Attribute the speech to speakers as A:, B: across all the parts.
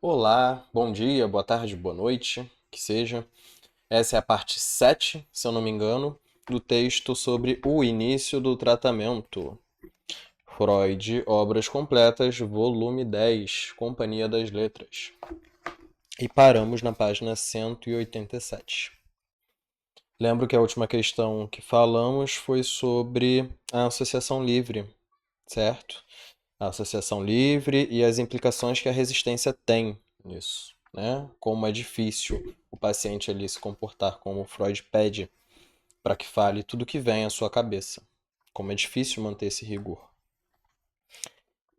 A: Olá, bom dia, boa tarde, boa noite, que seja. Essa é a parte 7, se eu não me engano, do texto sobre o início do tratamento. Freud, Obras Completas, volume 10, Companhia das Letras. E paramos na página 187. Lembro que a última questão que falamos foi sobre a associação livre, certo? A associação livre e as implicações que a resistência tem nisso, né? Como é difícil o paciente ali se comportar como Freud pede para que fale tudo que vem à sua cabeça. Como é difícil manter esse rigor.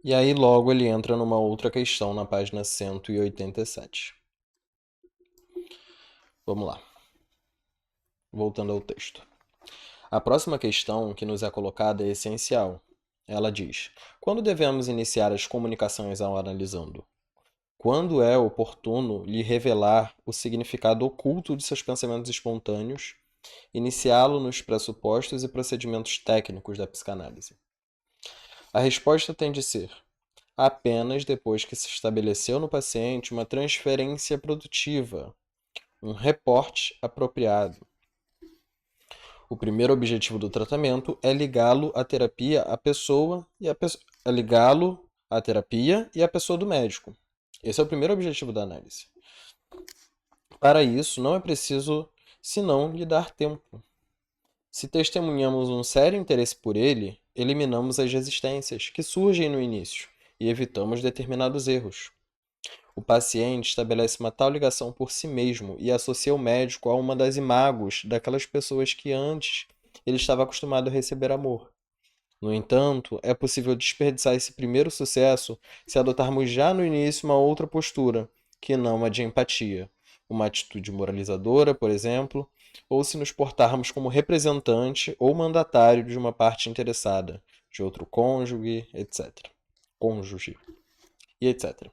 A: E aí logo ele entra numa outra questão na página 187. Vamos lá. Voltando ao texto. A próxima questão que nos é colocada é essencial. Ela diz: quando devemos iniciar as comunicações ao analisando? Quando é oportuno lhe revelar o significado oculto de seus pensamentos espontâneos, iniciá-lo nos pressupostos e procedimentos técnicos da psicanálise? A resposta tem de ser: apenas depois que se estabeleceu no paciente uma transferência produtiva, um reporte apropriado. O primeiro objetivo do tratamento é ligá-lo à terapia à pessoa e ligá-lo à terapia e à pessoa do médico. Esse é o primeiro objetivo da análise. Para isso, não é preciso senão lhe dar tempo. Se testemunhamos um sério interesse por ele, eliminamos as resistências que surgem no início e evitamos determinados erros. O paciente estabelece uma tal ligação por si mesmo e associa o médico a uma das imagos daquelas pessoas que antes ele estava acostumado a receber amor. No entanto, é possível desperdiçar esse primeiro sucesso se adotarmos já no início uma outra postura, que não a de empatia, uma atitude moralizadora, por exemplo, ou se nos portarmos como representante ou mandatário de uma parte interessada, de outro cônjuge, etc. Cônjuge e etc.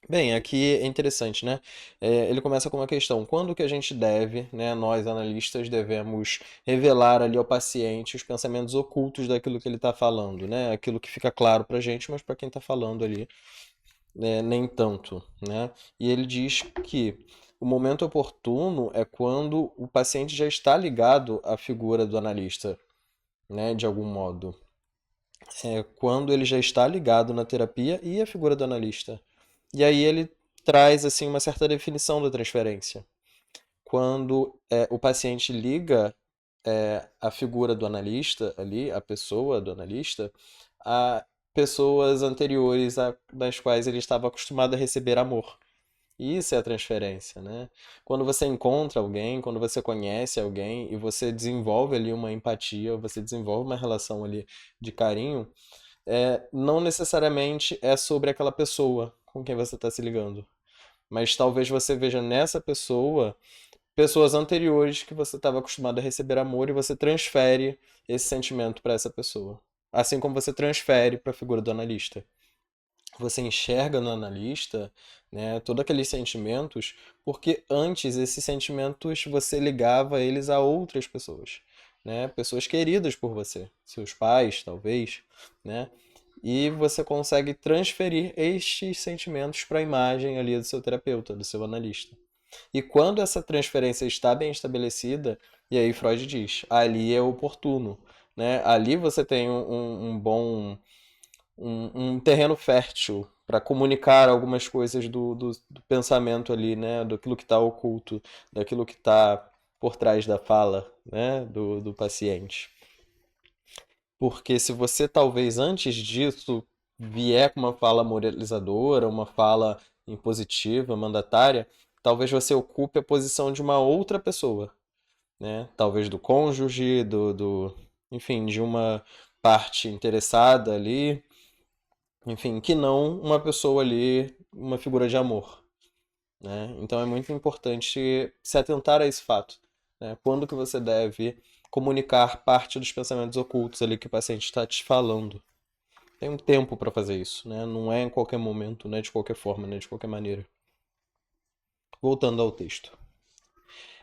A: Bem, aqui é interessante, né? Ele começa com uma questão: quando que a gente deve, né, nós analistas devemos revelar ali ao paciente os pensamentos ocultos daquilo que ele está falando, né? Aquilo que fica claro para a gente, mas para quem está falando ali, nem tanto, né? E ele diz que o momento oportuno é quando o paciente já está ligado à figura do analista, né, de algum modo. É quando ele já está ligado na terapia e à figura do analista. E aí ele traz assim uma certa definição da transferência. Quando o paciente liga a figura do analista ali, a pessoa do analista, a pessoas anteriores das quais ele estava acostumado a receber amor. Isso é a transferência, né? Quando você encontra alguém, quando você conhece alguém e você desenvolve ali uma empatia, você desenvolve uma relação ali de carinho, não necessariamente é sobre aquela pessoa com quem você está se ligando. Mas talvez você veja nessa pessoa pessoas anteriores que você estava acostumado a receber amor e você transfere esse sentimento para essa pessoa. Assim como você transfere para a figura do analista. Você enxerga no analista, né, todos aqueles sentimentos, porque antes esses sentimentos você ligava eles a outras pessoas, né, pessoas queridas por você, seus pais, talvez, né, e você consegue transferir estes sentimentos para a imagem ali do seu terapeuta, do seu analista. E quando essa transferência está bem estabelecida, e aí Freud diz, ali é oportuno, né? Ali você tem um bom um terreno fértil para comunicar algumas coisas do pensamento ali, né? Daquilo que está oculto, daquilo que está por trás da fala, né? Do paciente. Porque se você talvez antes disso vier com uma fala moralizadora, uma fala impositiva, mandatária, talvez você ocupe a posição de uma outra pessoa, né? Talvez do cônjuge, enfim, de uma parte interessada ali, enfim, que não uma pessoa ali, uma figura de amor, né? Então é muito importante se atentar a esse fato, né? Quando que você deve comunicar parte dos pensamentos ocultos ali que o paciente está te falando. Tem um tempo para fazer isso, né? Não é em qualquer momento, né? De qualquer forma, né? De qualquer maneira. Voltando ao texto.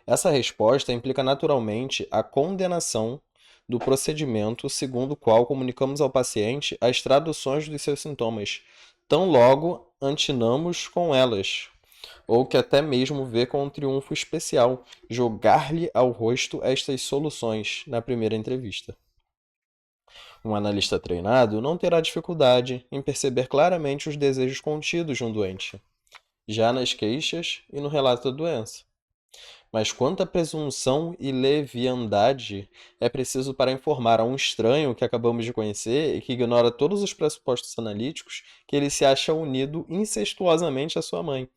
A: Essa resposta implica naturalmente a condenação do procedimento segundo o qual comunicamos ao paciente as traduções dos seus sintomas, tão logo antinamos com elas, ou que até mesmo vê com um triunfo especial jogar-lhe ao rosto estas soluções na primeira entrevista. Um analista treinado não terá dificuldade em perceber claramente os desejos contidos no doente, já nas queixas e no relato da doença. Mas quanta presunção e leviandade é preciso para informar a um estranho que acabamos de conhecer e que ignora todos os pressupostos analíticos que ele se acha unido incestuosamente à sua mãe,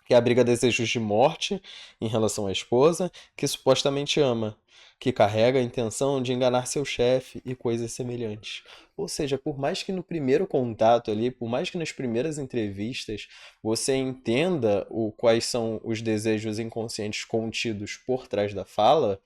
A: que abriga desejos de morte em relação à esposa, que supostamente ama, que carrega a intenção de enganar seu chefe e coisas semelhantes. Ou seja, por mais que no primeiro contato ali, por mais que nas primeiras entrevistas você entenda quais são os desejos inconscientes contidos por trás da fala,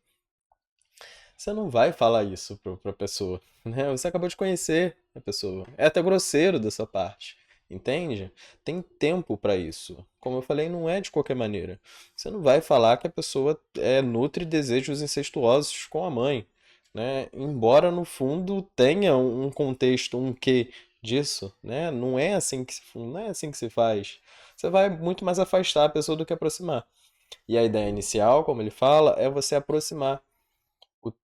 A: você não vai falar isso para a pessoa, né? Você acabou de conhecer a pessoa. É até grosseiro da sua parte, entende? Tem tempo para isso. Como eu falei, não é de qualquer maneira. Você não vai falar que a pessoa nutre desejos incestuosos com a mãe, né? Embora no fundo tenha um contexto, um quê disso, né? Não é assim que se faz. Você vai muito mais afastar a pessoa do que aproximar. E a ideia inicial, como ele fala, é você aproximar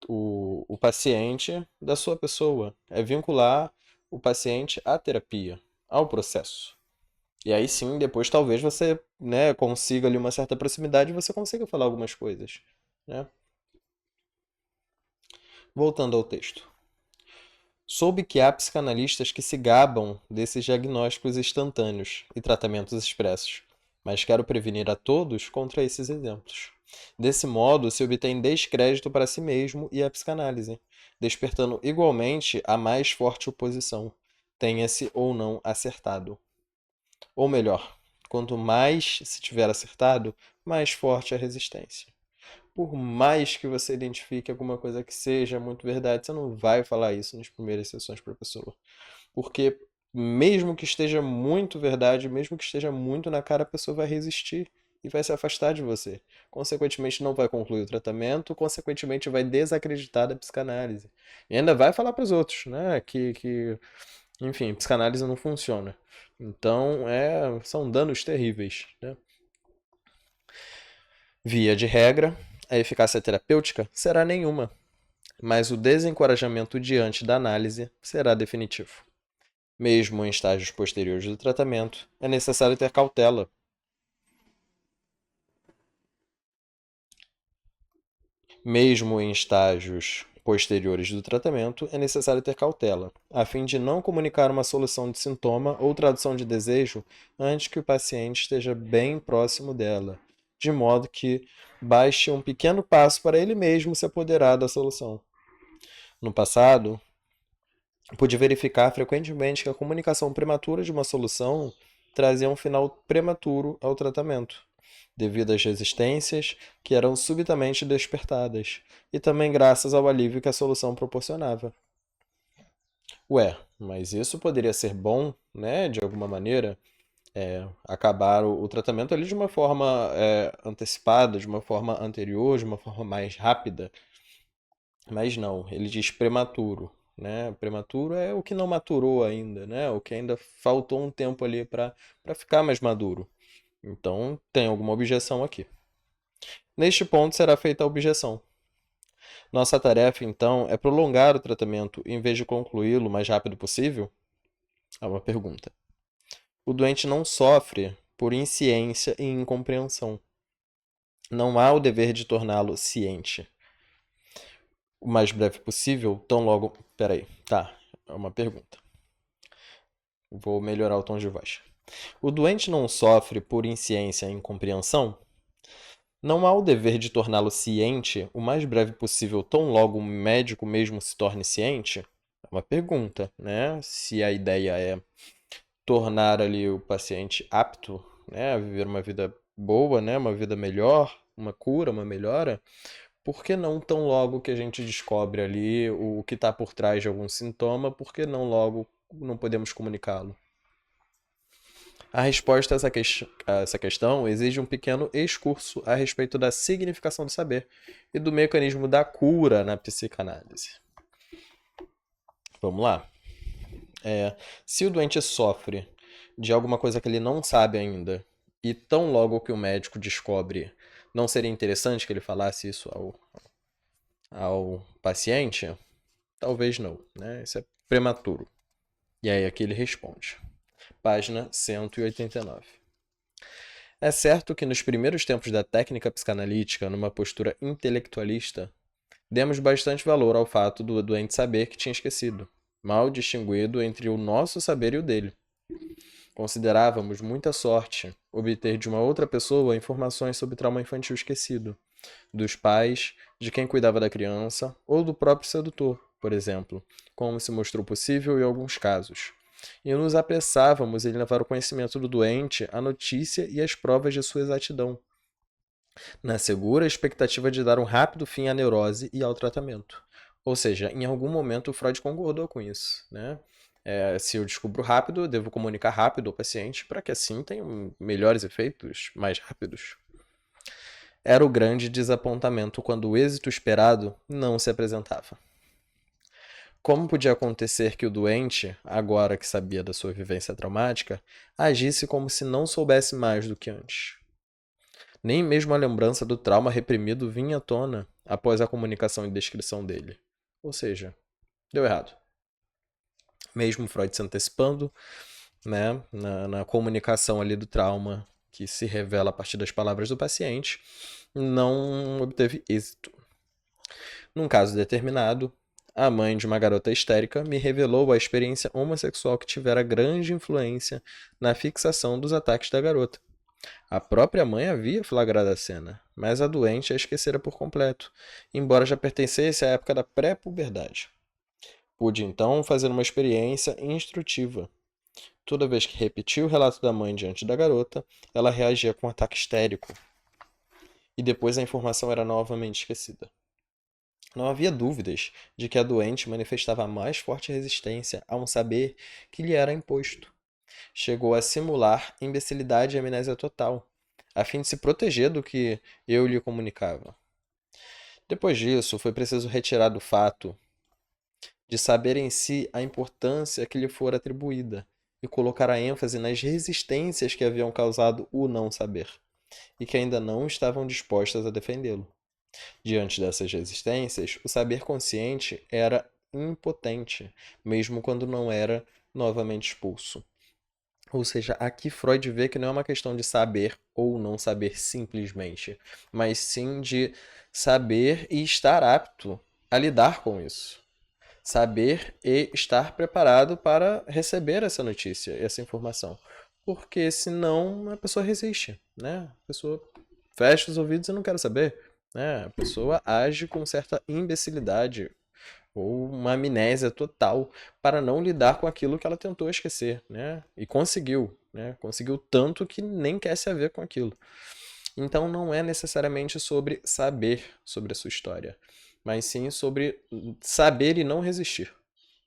A: o paciente da sua pessoa. É vincular o paciente à terapia, ao processo. E aí sim, depois talvez você, né, consiga ali uma certa proximidade e você consiga falar algumas coisas, né? Voltando ao texto. Soube que há psicanalistas que se gabam desses diagnósticos instantâneos e tratamentos expressos, mas quero prevenir a todos contra esses exemplos. Desse modo, se obtém descrédito para si mesmo e a psicanálise, despertando igualmente a mais forte oposição, tenha-se ou não acertado. Ou melhor, quanto mais se tiver acertado, mais forte a resistência. Por mais que você identifique alguma coisa que seja muito verdade, você não vai falar isso nas primeiras sessões para a pessoa. Porque mesmo que esteja muito verdade, mesmo que esteja muito na cara, a pessoa vai resistir e vai se afastar de você. Consequentemente, não vai concluir o tratamento, consequentemente, vai desacreditar da psicanálise. E ainda vai falar para os outros, né, enfim, psicanálise não funciona. Então, são danos terríveis, né? Via de regra, a eficácia terapêutica será nenhuma, mas o desencorajamento diante da análise será definitivo. Mesmo em estágios posteriores do tratamento, é necessário ter cautela. Mesmo em estágios posteriores do tratamento, é necessário ter cautela, a fim de não comunicar uma solução de sintoma ou tradução de desejo antes que o paciente esteja bem próximo dela, de modo que baste um pequeno passo para ele mesmo se apoderar da solução. No passado, pude verificar frequentemente que a comunicação prematura de uma solução trazia um final prematuro ao tratamento, devido às resistências que eram subitamente despertadas, e também graças ao alívio que a solução proporcionava. Ué, mas isso poderia ser bom, né, de alguma maneira, acabar o tratamento ali de uma forma antecipada, de uma forma anterior, de uma forma mais rápida. Mas não, ele diz prematuro, né? Prematuro é o que não maturou ainda, né? O que ainda faltou um tempo ali para ficar mais maduro. Então, tem alguma objeção aqui. Neste ponto será feita a objeção. Nossa tarefa, então, é prolongar o tratamento em vez de concluí-lo o mais rápido possível? É uma pergunta. O doente não sofre por insciência e incompreensão. Não há o dever de torná-lo ciente o mais breve possível, tão logo. Peraí, tá, é uma pergunta. Vou melhorar o tom de voz. O doente não sofre por insciência e incompreensão? Não há o dever de torná-lo ciente o mais breve possível, tão logo o médico mesmo se torne ciente? É uma pergunta, né? Se a ideia é tornar ali o paciente apto, né, a viver uma vida boa, né, uma vida melhor, uma cura, uma melhora, por que não tão logo que a gente descobre ali o que está por trás de algum sintoma, por que não logo não podemos comunicá-lo? A resposta a essa questão exige um pequeno excurso a respeito da significação do saber e do mecanismo da cura na psicanálise. Vamos lá. Se o doente sofre de alguma coisa que ele não sabe ainda, e tão logo que o médico descobre, não seria interessante que ele falasse isso ao paciente? Talvez não, né? Isso é prematuro. E aí aqui ele responde. Página 189. É certo que nos primeiros tempos da técnica psicanalítica, numa postura intelectualista, demos bastante valor ao fato do doente saber que tinha esquecido, mal distinguido entre o nosso saber e o dele. Considerávamos muita sorte obter de uma outra pessoa informações sobre trauma infantil esquecido, dos pais, de quem cuidava da criança ou do próprio sedutor, por exemplo, como se mostrou possível em alguns casos. E nos apressávamos em levar ao conhecimento do doente a notícia e as provas de sua exatidão, na segura expectativa de dar um rápido fim à neurose e ao tratamento. Ou seja, em algum momento o Freud concordou com isso, né? Se eu descubro rápido, eu devo comunicar rápido ao paciente para que assim tenha melhores efeitos mais rápidos. Era o grande desapontamento quando o êxito esperado não se apresentava. Como podia acontecer que o doente, agora que sabia da sua vivência traumática, agisse como se não soubesse mais do que antes? Nem mesmo a lembrança do trauma reprimido vinha à tona após a comunicação e descrição dele. Ou seja, deu errado. Mesmo Freud se antecipando, né, na comunicação ali do trauma que se revela a partir das palavras do paciente, não obteve êxito. Num caso determinado, a mãe de uma garota histérica me revelou a experiência homossexual que tivera grande influência na fixação dos ataques da garota. A própria mãe havia flagrado a cena, mas a doente a esquecera por completo, embora já pertencesse à época da pré-puberdade. Pude então fazer uma experiência instrutiva. Toda vez que repetia o relato da mãe diante da garota, ela reagia com um ataque histérico, e depois a informação era novamente esquecida. Não havia dúvidas de que a doente manifestava a mais forte resistência a um saber que lhe era imposto. Chegou a simular imbecilidade e amnésia total, a fim de se proteger do que eu lhe comunicava. Depois disso, foi preciso retirar do fato de saber em si a importância que lhe fora atribuída e colocar a ênfase nas resistências que haviam causado o não saber e que ainda não estavam dispostas a defendê-lo. Diante dessas resistências, o saber consciente era impotente, mesmo quando não era novamente expulso. Ou seja, aqui Freud vê que não é uma questão de saber ou não saber simplesmente, mas sim de saber e estar apto a lidar com isso. Saber e estar preparado para receber essa notícia, essa informação. Porque senão a pessoa resiste, né? A pessoa fecha os ouvidos e não quer saber, né? A pessoa age com certa imbecilidade ou uma amnésia total para não lidar com aquilo que ela tentou esquecer, né? E conseguiu, né? Conseguiu tanto que nem quer se haver com aquilo. Então não é necessariamente sobre saber sobre a sua história, mas sim sobre saber e não resistir,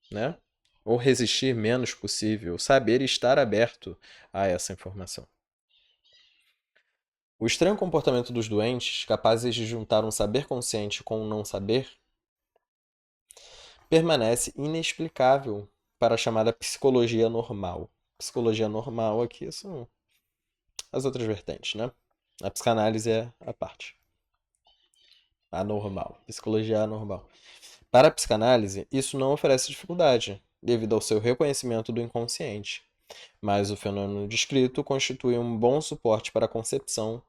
A: né? Ou resistir menos possível, saber estar aberto a essa informação. O estranho comportamento dos doentes, capazes de juntar um saber consciente com um não saber, permanece inexplicável para a chamada psicologia normal. Psicologia normal aqui são as outras vertentes, né? A psicanálise é a parte. Anormal. Psicologia anormal. Para a psicanálise, isso não oferece dificuldade, devido ao seu reconhecimento do inconsciente. Mas o fenômeno descrito constitui um bom suporte para a concepção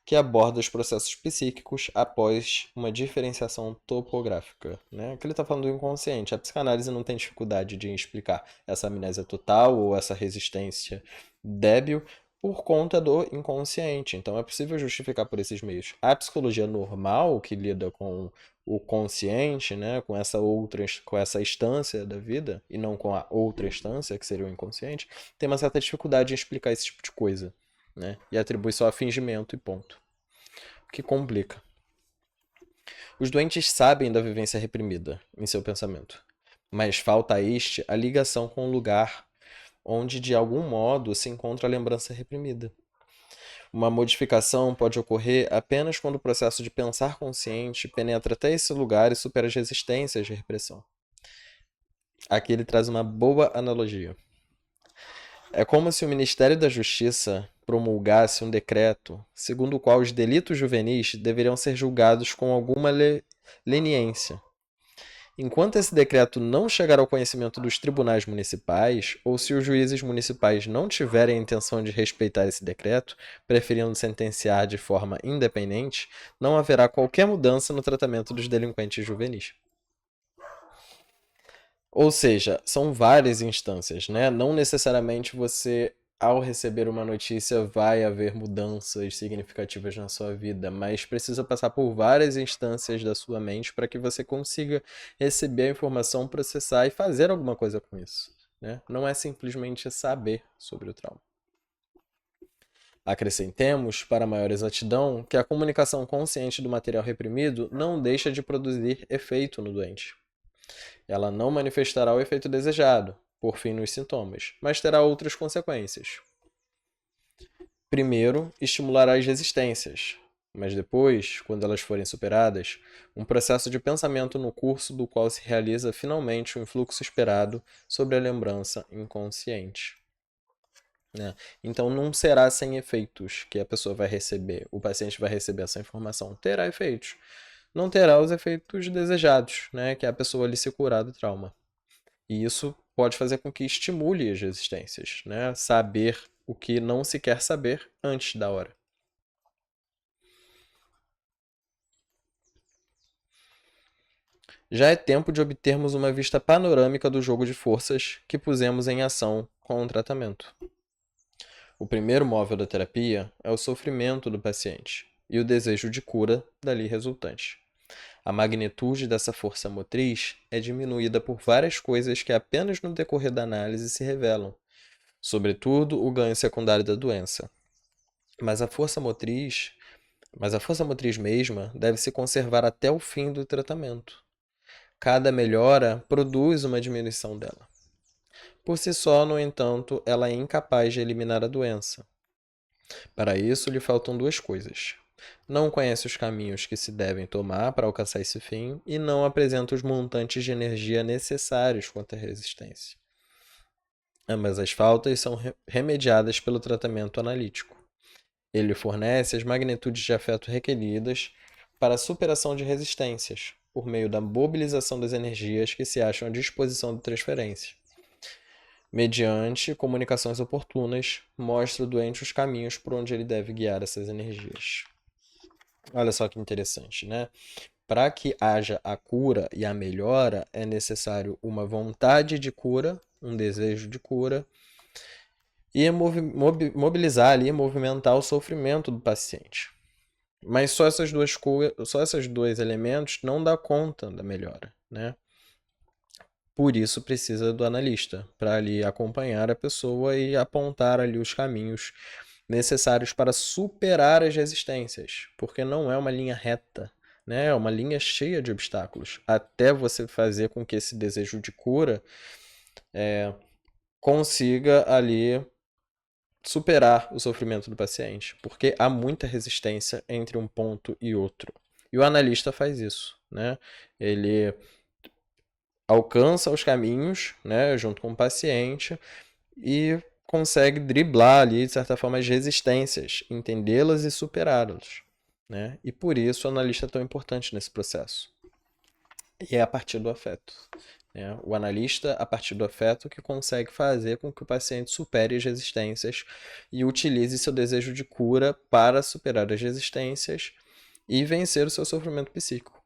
A: que aborda os processos psíquicos após uma diferenciação topográfica. Né? Aqui ele está falando do inconsciente. A psicanálise não tem dificuldade de explicar essa amnésia total ou essa resistência débil por conta do inconsciente. Então é possível justificar por esses meios. A psicologia normal, que lida com o consciente, né, com essa instância da vida, e não com a outra instância, que seria o inconsciente, tem uma certa dificuldade em explicar esse tipo de coisa. Né? E atribui só a fingimento e ponto. O que complica. Os doentes sabem da vivência reprimida em seu pensamento, mas falta a este a ligação com o lugar onde de algum modo se encontra a lembrança reprimida. Uma modificação pode ocorrer apenas quando o processo de pensar consciente penetra até esse lugar e supera as resistências de repressão. Aqui ele traz uma boa analogia. É como se o Ministério da Justiça promulgasse um decreto segundo o qual os delitos juvenis deveriam ser julgados com alguma leniência. Enquanto esse decreto não chegar ao conhecimento dos tribunais municipais, ou se os juízes municipais não tiverem a intenção de respeitar esse decreto, preferindo sentenciar de forma independente, não haverá qualquer mudança no tratamento dos delinquentes juvenis. Ou seja, são várias instâncias, né? Não necessariamente você, ao receber uma notícia, vai haver mudanças significativas na sua vida, mas precisa passar por várias instâncias da sua mente para que você consiga receber a informação, processar e fazer alguma coisa com isso, né? Não é simplesmente saber sobre o trauma. Acrescentemos, para maior exatidão, que a comunicação consciente do material reprimido não deixa de produzir efeito no doente. Ela não manifestará o efeito desejado, por fim nos sintomas, mas terá outras consequências. Primeiro, estimulará as resistências, mas depois, quando elas forem superadas, um processo de pensamento no curso do qual se realiza finalmente o influxo esperado sobre a lembrança inconsciente. Né? Então não será sem efeitos que a pessoa vai receber, o paciente vai receber essa informação. Terá efeitos. Não terá os efeitos desejados, né? Que é a pessoa ali se curar do trauma. E isso pode fazer com que estimule as resistências, né? Saber o que não se quer saber antes da hora. Já é tempo de obtermos uma vista panorâmica do jogo de forças que pusemos em ação com o tratamento. O primeiro móvel da terapia é o sofrimento do paciente e o desejo de cura dali resultante. A magnitude dessa força motriz é diminuída por várias coisas que apenas no decorrer da análise se revelam, sobretudo o ganho secundário da doença. Mas a força motriz, mas a força motriz mesma deve se conservar até o fim do tratamento. Cada melhora produz uma diminuição dela. Por si só, no entanto, ela é incapaz de eliminar a doença. Para isso, lhe faltam duas coisas. Não conhece os caminhos que se devem tomar para alcançar esse fim e não apresenta os montantes de energia necessários contra a resistência. Ambas as faltas são remediadas pelo tratamento analítico. Ele fornece as magnitudes de afeto requeridas para a superação de resistências, por meio da mobilização das energias que se acham à disposição de transferência. Mediante comunicações oportunas, mostra o doente os caminhos por onde ele deve guiar essas energias. Olha só que interessante, né? Para que haja a cura e a melhora, é necessário uma vontade de cura, um desejo de cura, e mobilizar ali, movimentar o sofrimento do paciente. Mas só esses dois elementos não dá conta da melhora, né? Por isso precisa do analista, para ali acompanhar a pessoa e apontar ali os caminhos necessários para superar as resistências, porque não é uma linha reta, né? É uma linha cheia de obstáculos, até você fazer com que esse desejo de cura consiga ali superar o sofrimento do paciente, porque há muita resistência entre um ponto e outro. E o analista faz isso, né? Ele alcança os caminhos, né, junto com o paciente e consegue driblar ali, de certa forma, as resistências, entendê-las e superá-las, né? E por isso o analista é tão importante nesse processo. E é a partir do afeto. Né? O analista, a partir do afeto, que consegue fazer com que o paciente supere as resistências e utilize seu desejo de cura para superar as resistências e vencer o seu sofrimento psíquico.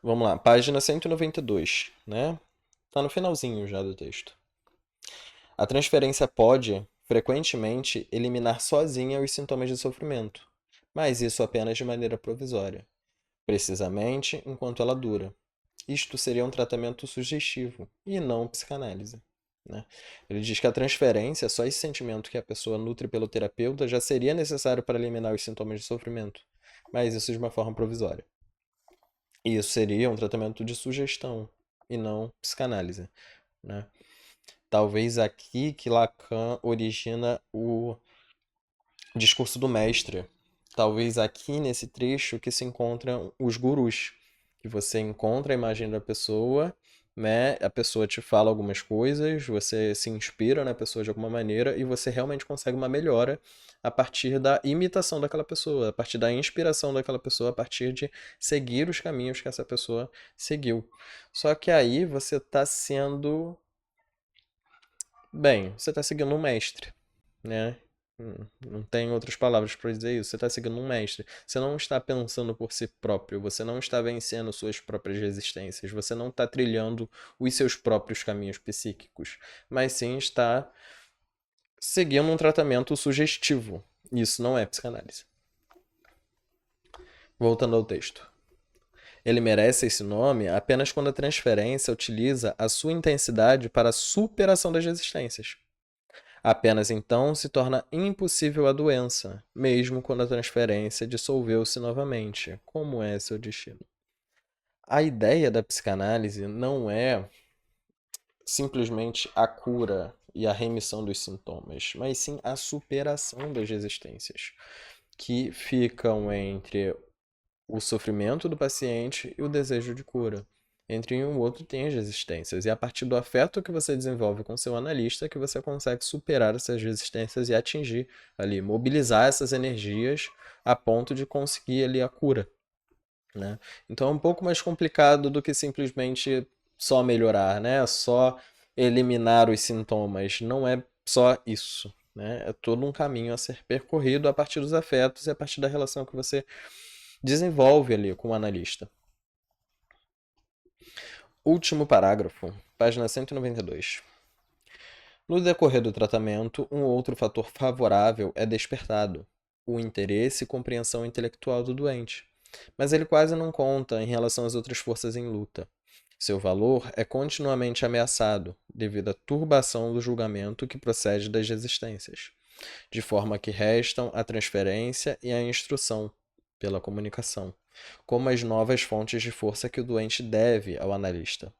A: Vamos lá, página 192, né? Tá no finalzinho já do texto. A transferência pode, frequentemente, eliminar sozinha os sintomas de sofrimento, mas isso apenas de maneira provisória, precisamente enquanto ela dura. Isto seria um tratamento sugestivo e não psicanálise. Né? Ele diz que a transferência, só esse sentimento que a pessoa nutre pelo terapeuta, já seria necessário para eliminar os sintomas de sofrimento, mas isso de uma forma provisória. E isso seria um tratamento de sugestão e não psicanálise. Né? Talvez aqui que Lacan origina o discurso do mestre. Talvez aqui nesse trecho que se encontram os gurus, que você encontra a imagem da pessoa né? A pessoa te fala algumas coisas, você se inspira na pessoa de alguma maneira e você realmente consegue uma melhora a partir da imitação daquela pessoa, a partir da inspiração daquela pessoa, a partir de seguir os caminhos que essa pessoa seguiu. Só que aí você está sendo, bem, você está seguindo um mestre, né? Não tem outras palavras para dizer isso. Você está seguindo um mestre. Você não está pensando por si próprio. Você não está vencendo suas próprias resistências. Você não está trilhando os seus próprios caminhos psíquicos. Mas sim está seguindo um tratamento sugestivo. Isso não é psicanálise. Voltando ao texto. Ele merece esse nome apenas quando a transferência utiliza a sua intensidade para a superação das resistências. Apenas então se torna impossível a doença, mesmo quando a transferência dissolveu-se novamente, como é seu destino. A ideia da psicanálise não é simplesmente a cura e a remissão dos sintomas, mas sim a superação das resistências, que ficam entre o sofrimento do paciente e o desejo de cura. Entre um e o outro tem as resistências. E é a partir do afeto que você desenvolve com seu analista que você consegue superar essas resistências e atingir ali, mobilizar essas energias a ponto de conseguir ali a cura, né? Então é um pouco mais complicado do que simplesmente só melhorar, né? Só eliminar os sintomas. Não é só isso, né? É todo um caminho a ser percorrido a partir dos afetos e a partir da relação que você desenvolve ali com o analista. Último parágrafo, página 192. No decorrer do tratamento, um outro fator favorável é despertado, o interesse e compreensão intelectual do doente. Mas ele quase não conta em relação às outras forças em luta. Seu valor é continuamente ameaçado, devido à turbação do julgamento que procede das resistências, de forma que restam a transferência e a instrução, pela comunicação, como as novas fontes de força que o doente deve ao analista.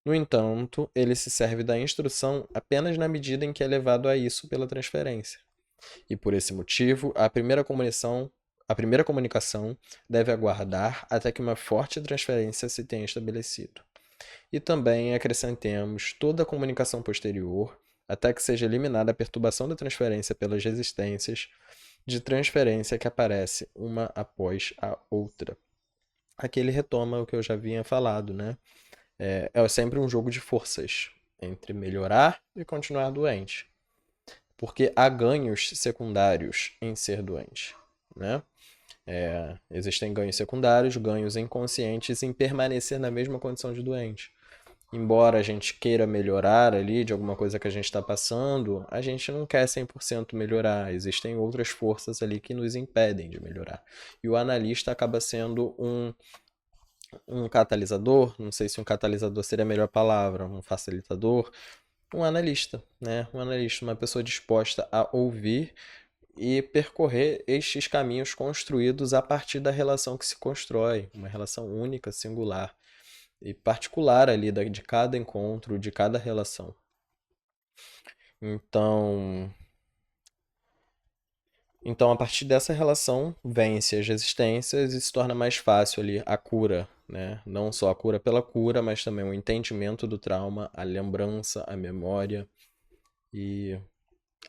A: No entanto, ele se serve da instrução apenas na medida em que é levado a isso pela transferência. E por esse motivo, a primeira comunicação deve aguardar até que uma forte transferência se tenha estabelecido. E também acrescentemos toda a comunicação posterior, até que seja eliminada a perturbação da transferência pelas resistências de transferência que aparece uma após a outra. Aqui ele retoma o que eu já havia falado, né? É sempre um jogo de forças entre melhorar e continuar doente. Porque há ganhos secundários em ser doente, né? Existem ganhos secundários, ganhos inconscientes em permanecer na mesma condição de doente. Embora a gente queira melhorar ali de alguma coisa que a gente está passando, a gente não quer 100% melhorar. Existem outras forças ali que nos impedem de melhorar. E o analista acaba sendo um catalisador, não sei se um catalisador seria a melhor palavra, um facilitador, um analista, né? Um analista, uma pessoa disposta a ouvir e percorrer estes caminhos construídos a partir da relação que se constrói, uma relação única, singular e particular ali de cada encontro, de cada relação. Então, a partir dessa relação, vence as resistências e se torna mais fácil ali a cura, né? Não só a cura pela cura, mas também o entendimento do trauma, a lembrança, a memória e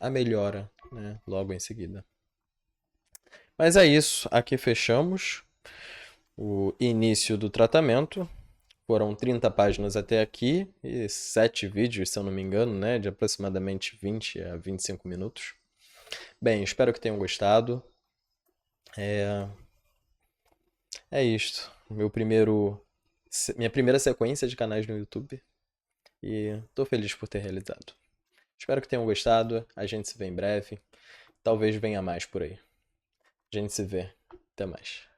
A: a melhora, né? Logo em seguida. Mas é isso, aqui fechamos o início do tratamento. Foram 30 páginas até aqui e 7 vídeos, se eu não me engano, né? De aproximadamente 20 a 25 minutos. Bem, espero que tenham gostado. É isto. Minha primeira sequência de canais no YouTube. E tô feliz por ter realizado. Espero que tenham gostado. A gente se vê em breve. Talvez venha mais por aí. A gente se vê. Até mais.